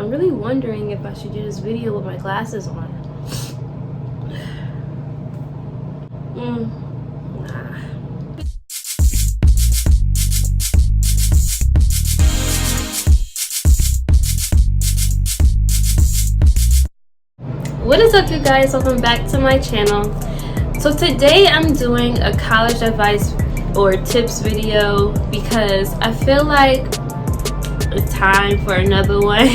I'm really wondering if I should do this video with my glasses on. Nah. What is up, you guys? Welcome back to my channel. So today I'm doing a college advice or tips video because I feel like it's time for another one.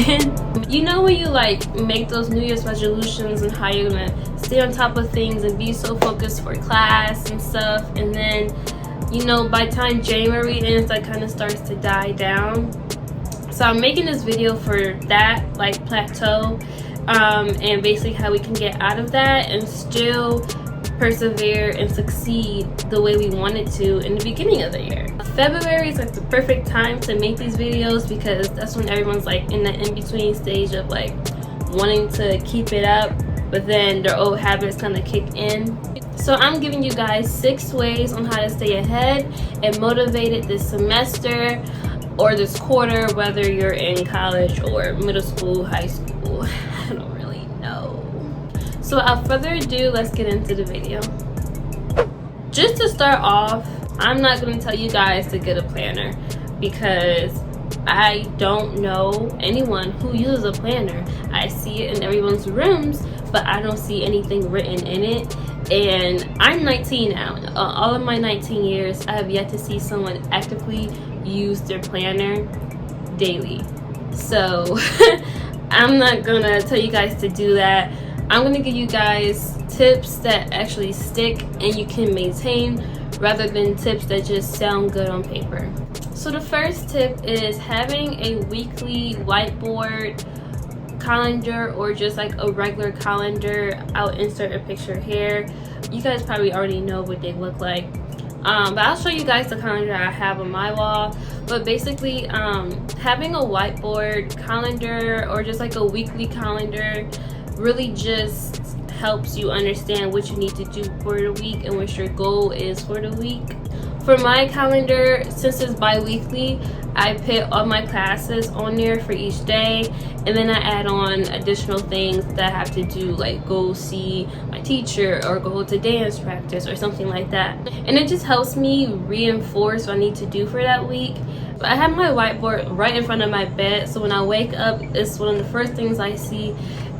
You know when you like make those New Year's resolutions and how you're gonna stay on top of things and be so focused for class and stuff, and then you know by the time January ends that kind of starts to die down. So I'm making this video for that, like plateau, and basically how we can get out of that and still persevere and succeed the way we wanted to in the beginning of the year. February is like the perfect time to make these videos because that's when everyone's like in the in-between stage of like wanting to keep it up, but then their old habits kind of kick in. So I'm giving you guys 6 ways on how to stay ahead and motivated this semester or this quarter, whether you're in college or middle school, high school. I don't really know. So without further ado, let's get into the video. Just to start off, I'm not going to tell you guys to get a planner because I don't know anyone who uses a planner. I see it in everyone's rooms, but I don't see anything written in it. And I'm 19 now. All of my 19 years, I have yet to see someone actively use their planner daily. So I'm not gonna tell you guys to do that. I'm gonna give you guys tips that actually stick and you can maintain rather than tips that just sound good on paper. So the first tip is having a weekly whiteboard calendar or just like a regular calendar. I'll insert a picture here. You guys probably already know what they look like. But I'll show you guys the calendar I have on my wall. But basically, having a whiteboard calendar or just like a weekly calendar really just helps you understand what you need to do for the week and what your goal is for the week. For my calendar, since it's bi-weekly, I put all my classes on there for each day, and then I add on additional things that I have to do, like go see my teacher or go to dance practice or something like that. And it just helps me reinforce what I need to do for that week. But I have my whiteboard right in front of my bed, so when I wake up, it's one of the first things I see,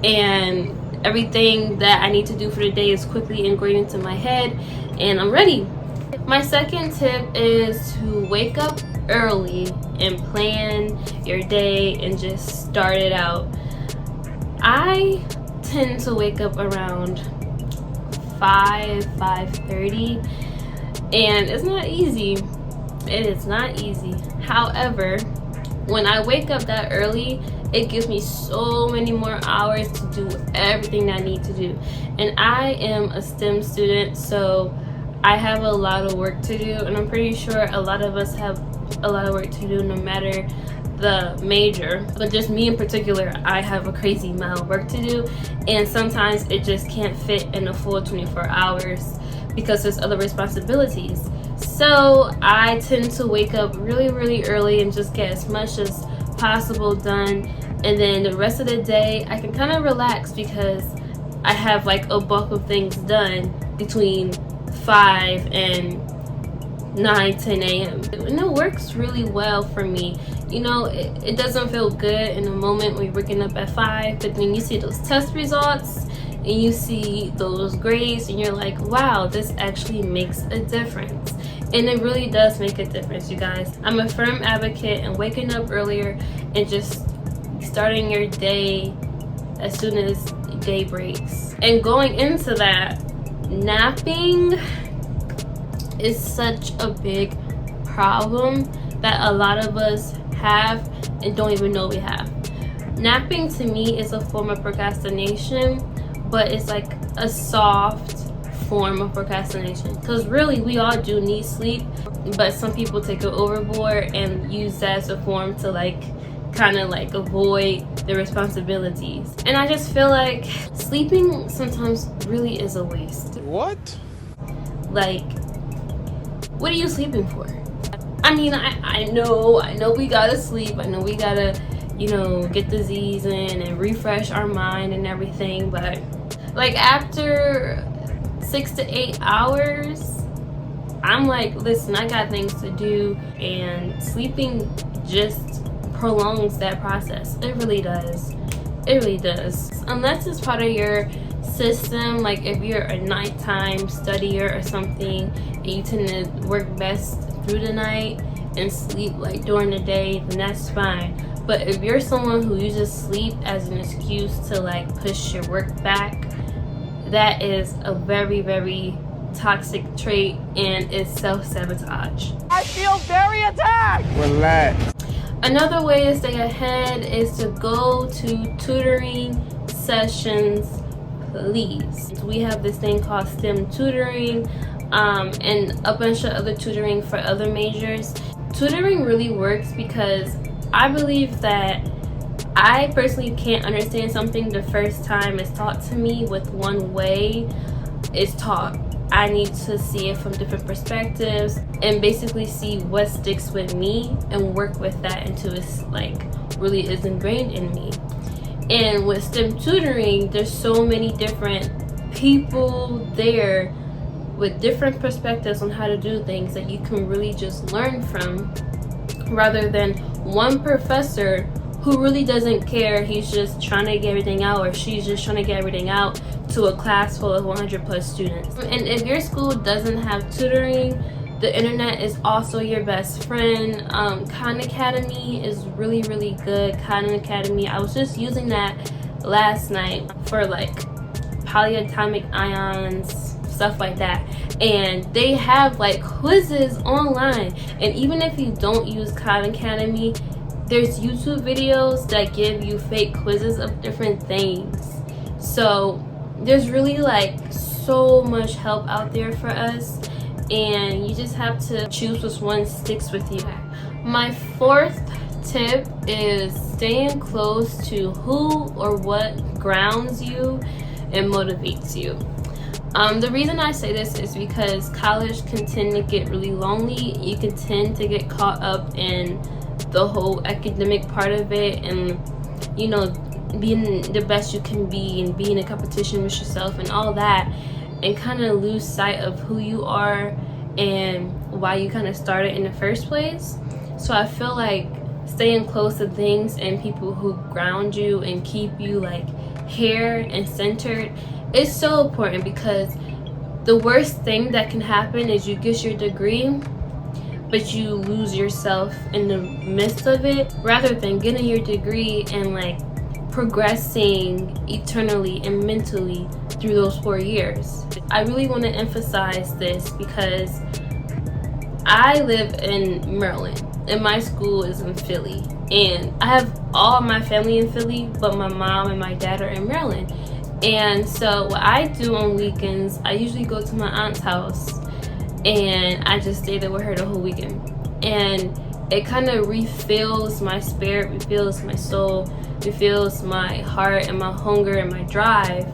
and everything that I need to do for the day is quickly ingrained into my head, and I'm ready. My second tip is to wake up early and plan your day and just start it out. I tend to wake up around 5:30, and it's not easy. It is not easy. However, when I wake up that early, it gives me so many more hours to do everything that I need to do. And I am a STEM student, so I have a lot of work to do, and I'm pretty sure a lot of us have a lot of work to do no matter the major. But just me in particular, I have a crazy amount of work to do, and sometimes it just can't fit in a full 24 hours because there's other responsibilities. So I tend to wake up really early and just get as much as possible done, and then the rest of the day I can kind of relax because I have like a bulk of things done between 5 and 9-10 a.m. and it works really well for me. You know, it doesn't feel good in the moment when you're waking up at 5, but then you see those test results and you see those grades and you're like, wow, this actually makes a difference. And it really does make a difference, you guys. I'm a firm advocate in waking up earlier and just starting your day as soon as day breaks. And going into that, napping is such a big problem that a lot of us have and don't even know we have. Napping to me is a form of procrastination, but it's like a soft form of procrastination because really we all do need sleep, but some people take it overboard and use that as a form to like kind of like avoid the responsibilities. And I just feel like sleeping sometimes really is a waste. What? Like, what are you sleeping for? I mean, I know we gotta sleep. I know we gotta, you know, get the Z's in and refresh our mind and everything. But like after 6 to 8 hours, I'm like, listen, I got things to do, and sleeping just prolongs that process. It really does. It really does. Unless it's part of your system, like if you're a nighttime studier or something and you tend to work best through the night and sleep like during the day, then that's fine. But if you're someone who uses sleep as an excuse to like push your work back, that is a very, very toxic trait, and it's self-sabotage. I feel very attacked! Relax. Another way to stay ahead is to go to tutoring sessions, please. We have this thing called STEM tutoring, and a bunch of other tutoring for other majors. Tutoring really works because I believe that I personally can't understand something the first time it's taught to me with one way it's taught. I need to see it from different perspectives and basically see what sticks with me and work with that until it's like really is ingrained in me. And with STEM tutoring, there's so many different people there with different perspectives on how to do things that you can really just learn from, rather than one professor who really doesn't care. He's just trying to get everything out, or she's just trying to get everything out to a class full of 100 plus students. And if your school doesn't have tutoring, the internet is also your best friend. Khan Academy is really, really good. Khan Academy, I was just using that last night for like polyatomic ions, stuff like that. And they have like quizzes online. And even if you don't use Khan Academy, there's YouTube videos that give you fake quizzes of different things. So there's really like so much help out there for us, and you just have to choose which one sticks with you. My fourth tip is staying close to who or what grounds you and motivates you. The reason I say this is because college can tend to get really lonely. You can tend to get caught up in the whole academic part of it, and you know, being the best you can be and being in competition with yourself and all that, and kind of lose sight of who you are and why you kind of started in the first place. So I feel like staying close to things and people who ground you and keep you like here and centered is so important, because the worst thing that can happen is you get your degree but you lose yourself in the midst of it, rather than getting your degree and like progressing eternally and mentally through those 4 years. I really want to emphasize this because I live in Maryland and my school is in Philly, and I have all my family in Philly, but my mom and my dad are in Maryland. And so what I do on weekends, I usually go to my aunt's house and I just stay there with her the whole weekend, and it kind of refills my spirit, refills my soul, refills my heart and my hunger and my drive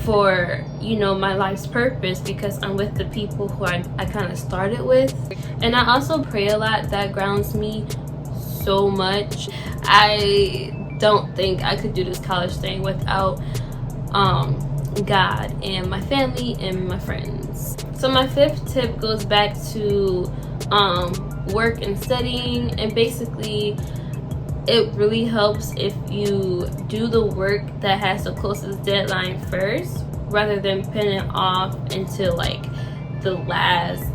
for, you know, my life's purpose, because I'm with the people who I kind of started with. And I also pray a lot. That grounds me so much. I don't think I could do this college thing without God and my family and my friends. So my fifth tip goes back to work and studying, and basically it really helps if you do the work that has the closest deadline first, rather than putting it off until like the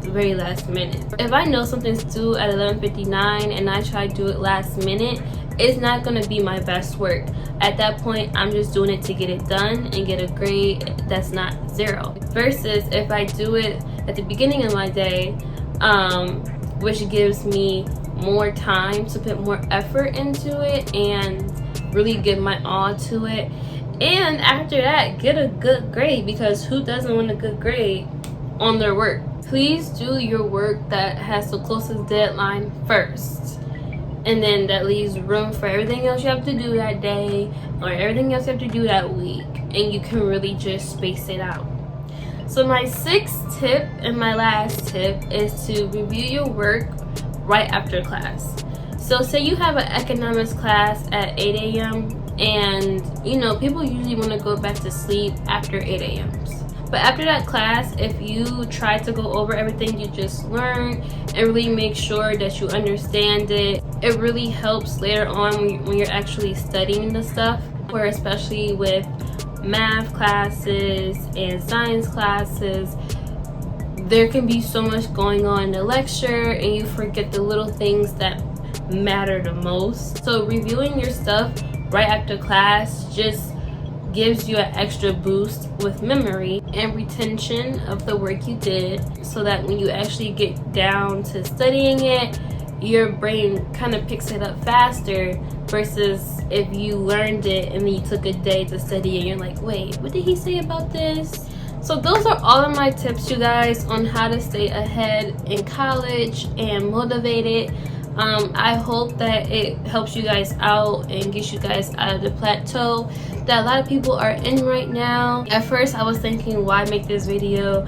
very last minute. If I know something's due at 11:59 and I try to do it last minute, it's not going to be my best work. At that point, I'm just doing it to get it done and get a grade that's not 0. Versus if I do it at the beginning of my day, which gives me more time to put more effort into it and really give my all to it. And after that, get a good grade, because who doesn't want a good grade on their work? Please do your work that has the closest deadline first, and then that leaves room for everything else you have to do that day or everything else you have to do that week, and you can really just space it out. So my sixth tip and my last tip is to review your work right after class. So say you have an economics class at 8 a.m. and you know people usually want to go back to sleep after 8 a.m. But after that class, if you try to go over everything you just learned and really make sure that you understand it, it really helps later on when you're actually studying the stuff. Where especially with math classes and science classes, there can be so much going on in the lecture and you forget the little things that matter the most. So reviewing your stuff right after class just gives you an extra boost with memory and retention of the work you did, so that when you actually get down to studying it, your brain kind of picks it up faster, versus if you learned it and then you took a day to study and you're like, wait, what did he say about this? So those are all of my tips, you guys, on how to stay ahead in college and motivated. I hope that it helps you guys out and gets you guys out of the plateau that a lot of people are in right now. At first I was thinking, why make this video?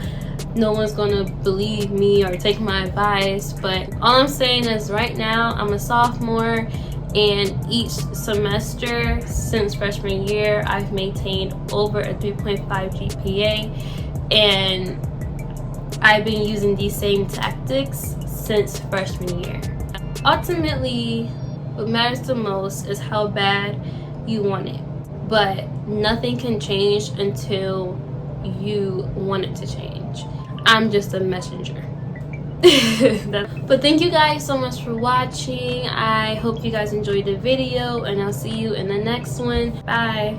No one's gonna believe me or take my advice. But all I'm saying is right now I'm a sophomore, and each semester since freshman year I've maintained over a 3.5 GPA, and I've been using these same tactics since freshman year. Ultimately, what matters the most is how bad you want it, but nothing can change until you want it to change. I'm just a messenger. But thank you guys so much for watching. I hope you guys enjoyed the video, and I'll see you in the next one. Bye.